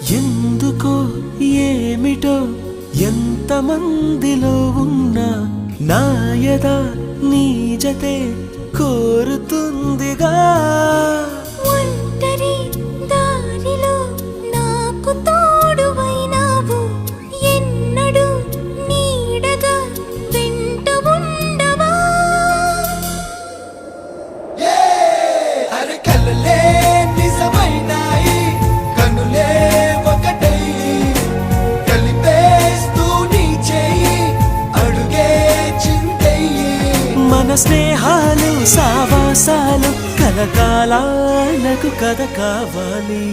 ఎందుకో ఏమిటో ఎంతమందిలో ఉన్నా నాయదా నీ జతే కోరుతుందిగా. ఒంటరి దారిలో నాకు తోడువైనావు, ఎన్నడూ నీడగా వెంట ఉండవా. అరే కలలే నిజమైనాయి, కనులే ఒకటై కలిపేస్తూ నీ చేయి అడుగే చింతయ్యి. మన స్నేహాలు సావాసాలు కలకాలాలకు కథ కావాలి.